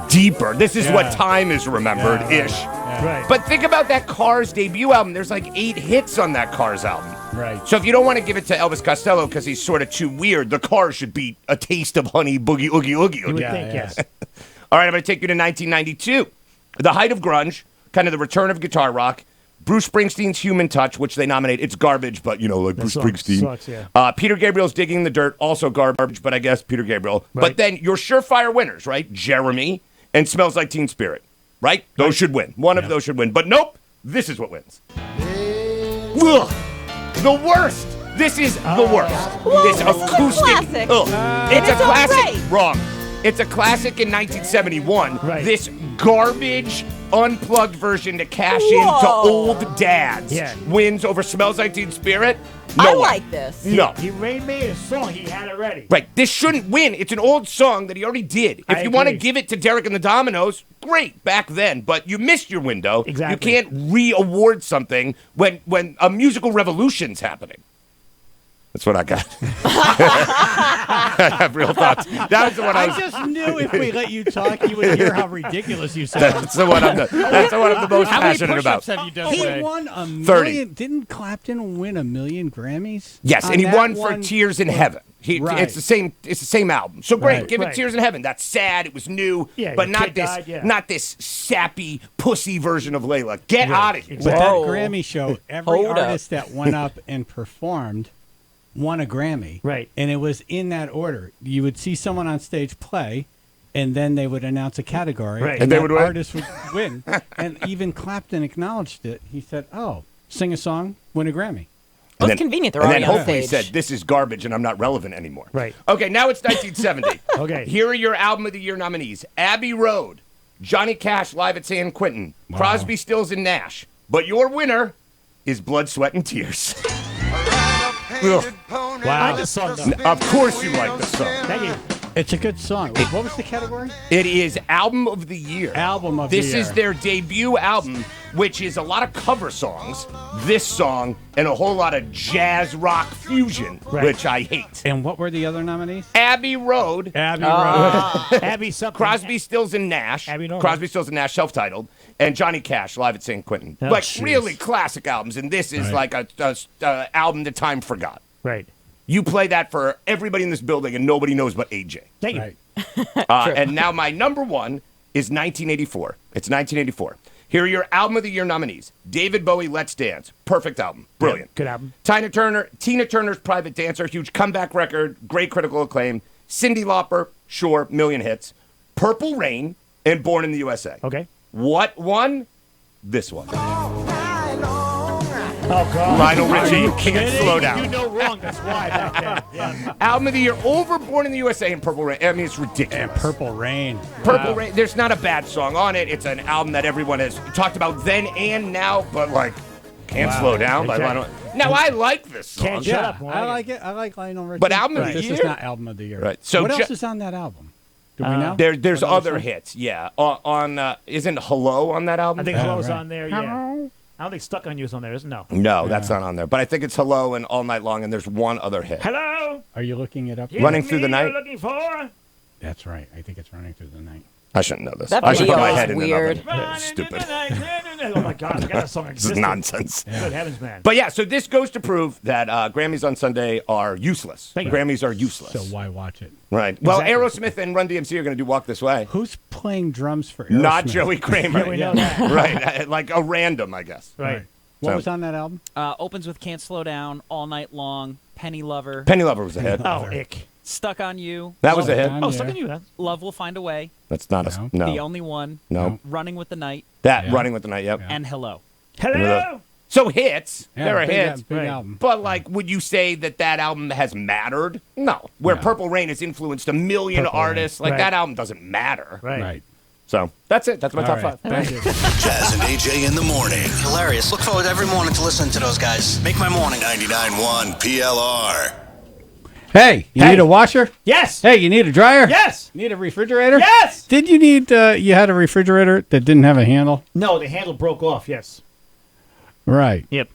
U: Deeper. This is what time is remembered-ish.
H: Right.
U: But think about that Cars debut album. There's like 8 hits on that Cars album.
I: Right.
U: So if you don't want to give it to Elvis Costello because he's sort of too weird, the Cars should beat A Taste of Honey, Boogie Oogie Oogie.
H: You would think, yes.
U: All right, I'm going to take you to 1992. The height of grunge, kind of the return of guitar rock. Bruce Springsteen's Human Touch, which they nominate. It's garbage, but, like Bruce Springsteen.
H: Sucks, yeah.
U: Peter Gabriel's Digging in the Dirt, also garbage, but I guess Peter Gabriel.
H: Right.
U: But then your surefire winners, right? Jeremy and Smells Like Teen Spirit, right? Those should win. One of those should win. But nope, this is what wins. Ugh, the worst. This is the worst. This acoustic.
G: Classic.
U: It's a classic.
G: Right.
U: Wrong. It's a classic in 1971.
H: Right.
U: This garbage unplugged version to cash into old dads wins over Smells Like Teen Spirit. No
G: I
U: way.
G: like this.
U: No.
H: He made a song. He had it ready.
U: Right. This shouldn't win. It's an old song that he already did. If
H: I
U: you want to
H: agree.
U: give it to Derek and the Dominoes, great, back then. But you missed your window.
H: Exactly.
U: You can't re-award something when a musical revolution's happening. That's what I got. I have real thoughts. That was the one I was...
I: I just knew if we let you talk, you would hear how ridiculous you sound.
U: That's the one I'm the most
L: How many
U: passionate about.
L: push-ups have you done
I: He
L: today?
I: won a
U: 30.
I: million. Didn't Clapton win a million Grammys?
U: Yes,
I: on
U: and he
I: that
U: won for
I: one?
U: Tears in Heaven.
I: Right.
U: It's the same album. So great,
I: Right.
U: give it
H: Right.
U: Tears in Heaven. That's sad. It was new,
H: Yeah,
U: but
H: your
U: not
H: kid
U: this,
H: died,
U: not this sappy pussy version of Layla. Get out of here.
I: But that Grammy show, every
G: Hold up.
I: artist that went up and performed won a Grammy.
H: Right.
I: And it was in that order. You would see someone on stage play, and then they would announce a category,
H: Right.
U: And they
I: that
U: would win?
I: artist would win. And even Clapton acknowledged it. He said, "Oh, sing a song, win a Grammy."
G: Well, it's convenient. They're
U: and
G: already
U: then
G: on
U: hopefully
G: stage.
U: said, this is garbage and I'm not relevant anymore.
H: Right.
U: Okay, now it's 1970.
H: Okay.
U: Here are your Album of the Year nominees. Abbey Road, Johnny Cash live at San Quentin, Crosby, Stills, and Nash. But your winner is Blood, Sweat, and Tears. Ugh.
H: Wow. I like this song, though.
U: Of course you like this song.
H: Thank you.
I: It's a good song. What was the category?
U: It is Album of the Year.
I: Album of the
U: This
I: Year.
U: is their debut album, which is a lot of cover songs, this song, and a whole lot of jazz rock fusion,
H: Right.
U: which I hate.
I: And what were the other nominees?
U: Abbey Road,
I: Abbey Road.
H: Abby something.
U: Crosby, Stills, and Nash.
H: Abbey Road.
U: Crosby, Stills, and Nash, self-titled, and Johnny Cash live at San Quentin.
H: Oh,
U: like
H: jeez.
U: really classic albums, and this is like a album that time forgot.
H: Right.
U: You play that for everybody in this building, and nobody knows but AJ.
H: Thank you.
I: Right.
U: And now my number one is 1984. It's 1984. Here are your Album of the Year nominees. David Bowie, Let's Dance. Perfect album. Brilliant.
H: Good album.
U: Tina Turner's Private Dancer. Huge comeback record. Great critical acclaim. Cyndi Lauper. Sure. Million hits. Purple Rain and Born in the USA.
H: Okay.
U: What won? This one.
H: Oh, God.
U: Lionel
H: Are
U: Richie,
H: you
U: Can't
H: kidding?
U: Slow Down.
H: You know wrong. That's why back then. Yeah.
U: Album of the Year over Born in the USA and Purple Rain. I mean, it's ridiculous.
I: And Purple Rain.
U: Purple Rain. There's not a bad song on it. It's an album that everyone has talked about then and now, but like, Can't Slow Down by Lionel. Now, I like this song.
H: Can't shut up.
I: I like it. I like Lionel Richie.
U: But Album of the
I: This
U: Year?
I: is not Album of the Year.
U: Right. So
I: what else is on that album? Do we know?
U: There's
I: What
U: other
I: song?
U: hits, yeah. Isn't Hello on that album?
H: I think Hello's on there, yeah. I don't think Stuck on You is on there, isn't it?
U: No, that's not on there. But I think it's Hello and All Night Long, and there's one other hit.
H: Hello?
I: Are you looking it up?
U: Running Through the Night?
H: You're looking for?
I: That's right. I think it's Running Through the Night.
U: I shouldn't know this.
G: That
U: I should put my
G: video
U: head
G: is
U: in
G: weird.
U: the oven. Stupid.
H: Oh, my God. I got that song
U: This
H: existed.
U: is nonsense.
H: Good heavens, man.
U: But yeah, so this goes to prove that Grammys on Sunday are useless. Grammys are useless.
I: So why watch it?
U: Right. Well,
I: Exactly.
U: Aerosmith and Run DMC are going to do Walk This Way.
I: Who's playing drums for Aerosmith?
U: Not Joey Kramer.
H: Yeah, we know that.
U: Right. Like a random, I guess.
H: Right.
I: What
U: So-
I: was on that album?
L: Opens with Can't Slow Down, All Night Long, Penny Lover.
U: Penny Lover was a hit.
H: Oh, ick.
L: Stuck on You.
U: That was a hit.
H: Oh, Stuck on You. That's...
L: Love Will Find a Way.
U: That's not a... No.
L: The Only One.
U: No.
L: Running with the Night.
U: That, Running with the Night, yep.
L: And Hello.
H: Hello?
U: So hits,
I: Yeah,
U: there are
I: big-
U: hits,
I: big album.
U: but like, would you say that album has mattered? No. Where Purple Rain has influenced a million
I: Purple Rain.
U: artists, like
H: Right.
U: that album doesn't matter.
H: Right.
U: So that's it. That's my
I: All
U: top
I: right.
U: five.
I: Thank you.
F: Jazz and AJ in the morning.
A: Hilarious. Look forward every morning to listening to those guys. Make my morning.
F: 99.1 PLR.
I: Hey, you need a washer?
H: Yes.
I: Hey, you need a dryer?
H: Yes.
I: Need a refrigerator?
H: Yes.
I: Did you need, you had a refrigerator that didn't have a handle?
H: No, the handle broke off, yes.
I: Right.
H: Yep.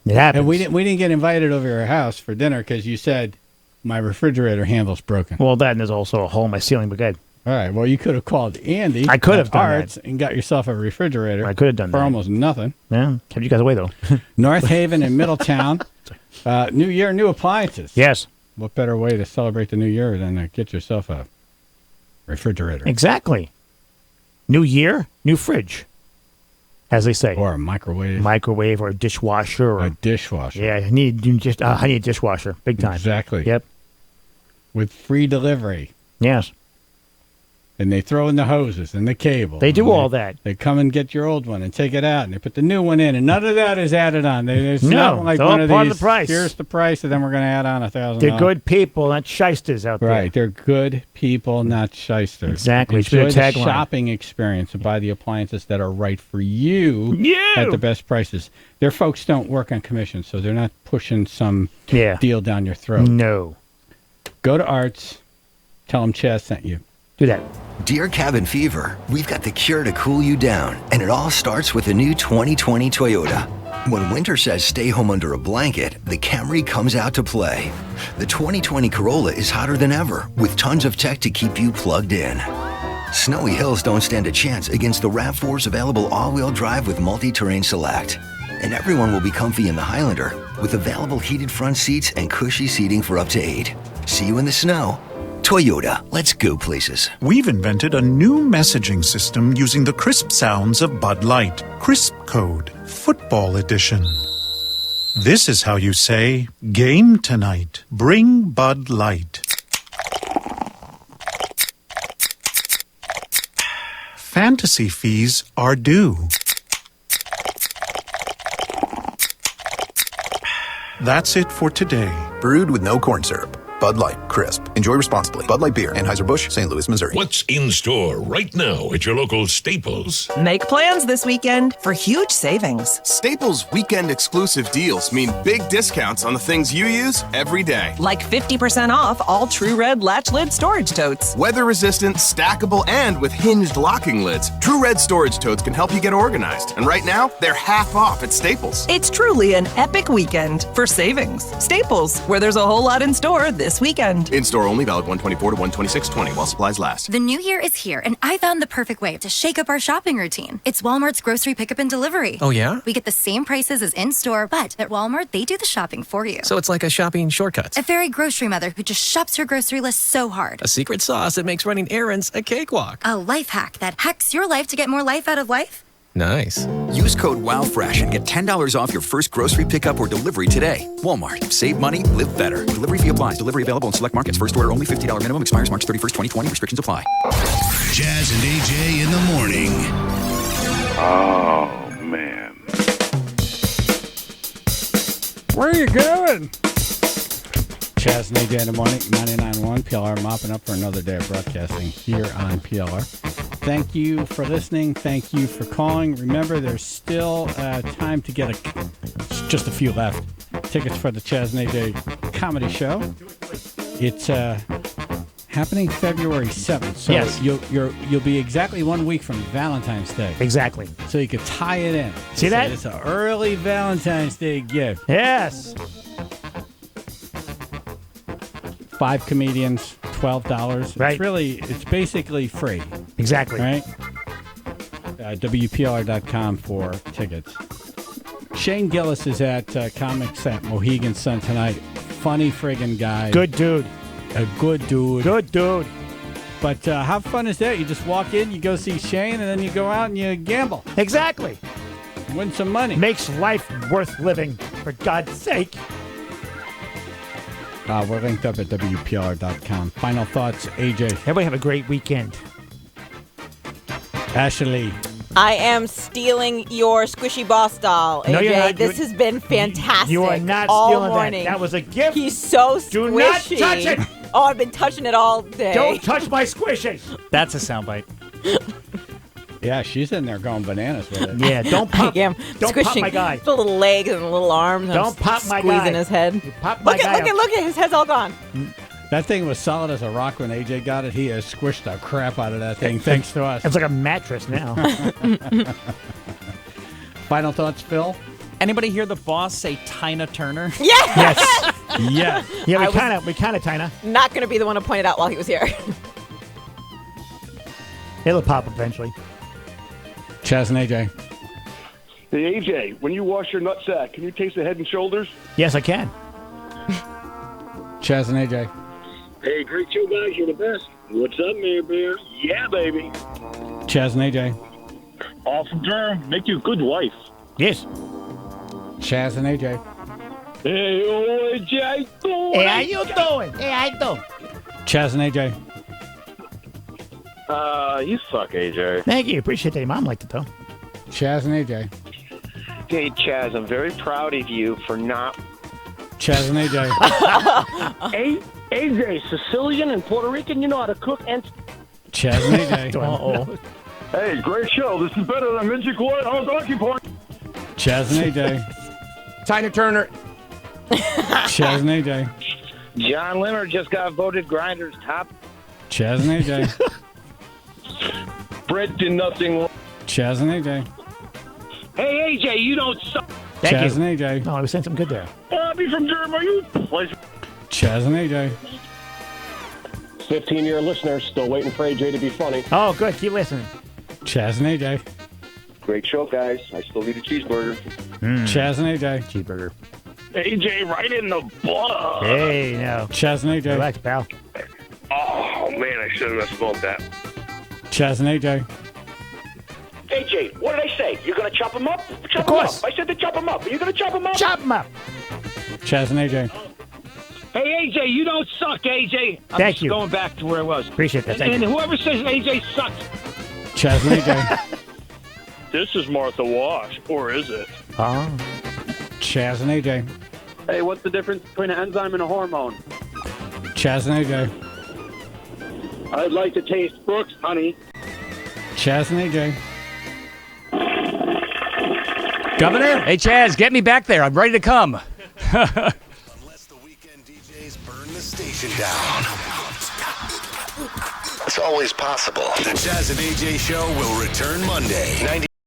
H: It happens.
I: And we didn't get invited over your house for dinner because you said my refrigerator handle's broken.
H: Well, that and there's also a hole in my ceiling, but good.
I: All right. Well, you could have called Andy.
H: I could have
I: at
H: done
I: Arts and got yourself a refrigerator.
H: I could have done
I: for
H: that.
I: almost nothing.
H: Yeah. Kept you guys away, though.
I: North Haven and Middletown. New year, new appliances.
H: Yes.
I: What better way to celebrate the new year than to get yourself a refrigerator?
H: Exactly. New year, new fridge, as they say.
I: Or a microwave.
H: Microwave or a dishwasher. Or
I: A dishwasher.
H: Yeah, I need a dishwasher. Big time.
I: Exactly.
H: Yep.
I: With free delivery.
H: Yes.
I: And they throw in the hoses and the cable.
H: They do
I: and
H: all that.
I: They come and get your old one and take it out, and they put the new one in, and none of that is added on. It's
H: No,
I: not like
H: it's all
I: one of
H: part of
I: these.
H: the price.
I: Here's the price, and then we're going to add on $1,000.
H: They're good people, not shysters out there.
I: Right, they're good people, not shysters.
H: Exactly. It's
I: Enjoy
H: their
I: the
H: tagline.
I: shopping experience and buy the appliances that are right for you
H: You!
I: at the best prices. Their folks don't work on commission, so they're not pushing some deal down your throat.
H: No.
I: Go to Arts. Tell them Chaz sent you.
H: Do that.
A: Dear Cabin Fever, we've got the cure to cool you down, and it all starts with a new 2020 Toyota. When winter says stay home under a blanket, the Camry comes out to play. The 2020 Corolla is hotter than ever, with tons of tech to keep you plugged in. Snowy hills don't stand a chance against the RAV4's available all-wheel drive with multi-terrain select. And everyone will be comfy in the Highlander, with available heated front seats and cushy seating for up to 8. See you in the snow. Toyota, let's go places.
V: We've invented a new messaging system using the crisp sounds of Bud Light. Crisp Code, Football Edition. This is how you say, game tonight. Bring Bud Light. Fantasy fees are due. That's it for today.
W: Brewed with no corn syrup. Bud Light, crisp. Enjoy responsibly. Bud Light Beer, Anheuser-Busch, St. Louis, Missouri.
X: What's in store right now at your local Staples?
Y: Make plans this weekend for huge savings.
Z: Staples weekend exclusive deals mean big discounts on the things you use every day.
Y: Like 50% off all True Red latch lid storage totes.
Z: Weather resistant, stackable, and with hinged locking lids. True Red storage totes can help you get organized. And right now, they're half off at Staples.
Y: It's truly an epic weekend for savings. Staples, where there's a whole lot in store this this weekend.
Z: In-store only, valid 124 to 126.20 while supplies last.
B: The new year is here, and I found the perfect way to shake up our shopping routine. It's Walmart's grocery pickup and delivery.
C: Oh, yeah?
B: We get the same prices as in-store, but at Walmart, they do the shopping for you.
C: So it's like a shopping shortcut.
B: A very grocery mother who just shops her grocery list so hard.
C: A secret sauce that makes running errands a cakewalk.
B: A life hack that hacks your life to get more life out of life.
C: Nice.
D: Use code WOWFRESH and get $10 off your first grocery pickup or delivery today. Walmart. Save money, live better. Delivery fee applies. Delivery available in select markets. First order only. $50 minimum. Expires March 31st, 2020. Restrictions apply.
F: Jazz and AJ in the morning.
E: Oh, man.
I: Where are you going? Chaz and AJ in the morning, 99.1 PLR, mopping up for another day of broadcasting here on PLR. Thank you for listening. Thank you for calling. Remember, there's still time to get just a few left. Tickets for the Chaz and AJ comedy show. It's happening February 7th. So
H: yes.
I: You'll be exactly 1 week from Valentine's Day.
H: Exactly.
I: So you could tie it in.
H: See that?
I: It's an early Valentine's Day gift.
H: Yes.
I: 5 comedians, $12.
H: Right.
I: It's basically free.
H: Exactly.
I: Right? WPLR.com for tickets. Shane Gillis is at Comics at Mohegan Sun tonight. Funny friggin' guy.
H: Good dude.
I: A good dude.
H: Good dude.
I: But how fun is that? You just walk in, you go see Shane, and then you go out and you gamble.
H: Exactly.
I: Win some money.
H: Makes life worth living, for God's sake.
I: We're linked up at WPLR.com. Final thoughts, AJ.
H: Everybody have a great weekend.
I: Ashley.
G: I am stealing your squishy boss doll, AJ.
H: No, you're not.
G: This has been fantastic.
H: You are not
G: all
H: stealing
G: morning.
H: that. That was a gift.
G: He's so squishy.
H: Do not touch it.
G: Oh, I've been touching it all day.
H: Don't touch my squishy.
L: That's a soundbite.
I: Yeah, she's in there going bananas with it.
H: Yeah, don't pop.
G: Yeah,
H: don't pop my guy.
G: The little legs and the little arms.
H: Don't pop my
G: guy. Squeezing his head.
H: You pop my guy.
G: Look at, his head's all gone.
I: That thing was solid as a rock when AJ got it. He has squished the crap out of that thing, thanks to us.
H: It's like a mattress now.
I: Final thoughts, Phil?
L: Anybody hear the boss say Tina Turner?
G: Yes.
I: Yes.
H: Yeah, we kind of Tina.
G: Not going to be the one to point it out while he was here.
H: It'll pop eventually.
I: Chaz and AJ.
J: Hey, AJ, when you wash your nutsack, can you taste the Head and Shoulders?
H: Yes, I can.
I: Chaz and AJ.
J: Hey, great show, guys. You're the best. What's up, Mayor Bear? Yeah, baby.
I: Chaz and AJ.
J: Awesome term. Make you a good wife.
H: Yes.
I: Chaz and AJ.
J: Hey, AJ.
H: Hey, how you doing? Hey, how you doing?
I: Chaz and AJ.
J: You suck, AJ.
H: Thank you. Appreciate that. Your mom liked it, though.
I: Chaz and AJ.
J: Hey, Chaz, I'm very proud of you for not...
I: Chaz and AJ.
J: Hey, AJ, Sicilian and Puerto Rican, you know how to cook and...
I: Chaz and AJ.
H: Uh-oh.
J: Hey, great show. This is better than Midget Court on Donkey Park.
I: Chaz and AJ.
U: Tina Turner.
I: Chaz and AJ.
J: John Limmer just got voted Grindr's top.
I: Chaz and AJ.
J: Brett did nothing wrong.
I: Chaz and AJ.
J: Hey, AJ, you don't suck.
H: Thank
I: Chaz
H: you.
I: and AJ.
H: No, I was saying something good there.
J: Bobby from Durham, are you pleasure?
I: Chaz and AJ.
J: 15-year listener, still waiting for AJ to be funny.
H: Oh, good. Keep listening.
I: Chaz and AJ.
J: Great show, guys. I still need a cheeseburger.
I: Chaz and AJ.
H: Cheeseburger.
J: AJ, right in the butt.
H: Hey, no.
I: Chaz and AJ.
H: Relax, pal.
J: Oh, man, I should have smoked that.
I: Chaz and AJ.
J: AJ, what did I say? You're going to chop him up? Chop
H: Of course.
J: him up. I said to chop him up. Are you going to chop him up?
H: Chop him up.
I: Chaz and AJ.
J: Hey, AJ, you don't suck, AJ. I'm
H: Thank
J: just
H: you.
J: going back to where I was.
H: Appreciate that. Thank
J: And
H: you.
J: whoever says AJ sucks.
I: Chaz and AJ.
J: This is Martha Wash, or is it?
H: Oh.
I: Chaz and AJ.
J: Hey, what's the difference between an enzyme and a hormone?
I: Chaz and AJ.
J: I'd like to taste Brooks, honey.
I: Chaz and AJ.
K: Governor? Hey, Chaz, get me back there. I'm ready to come.
F: Unless the weekend DJs burn the station down. It's always possible. The Chaz and AJ Show will return Monday.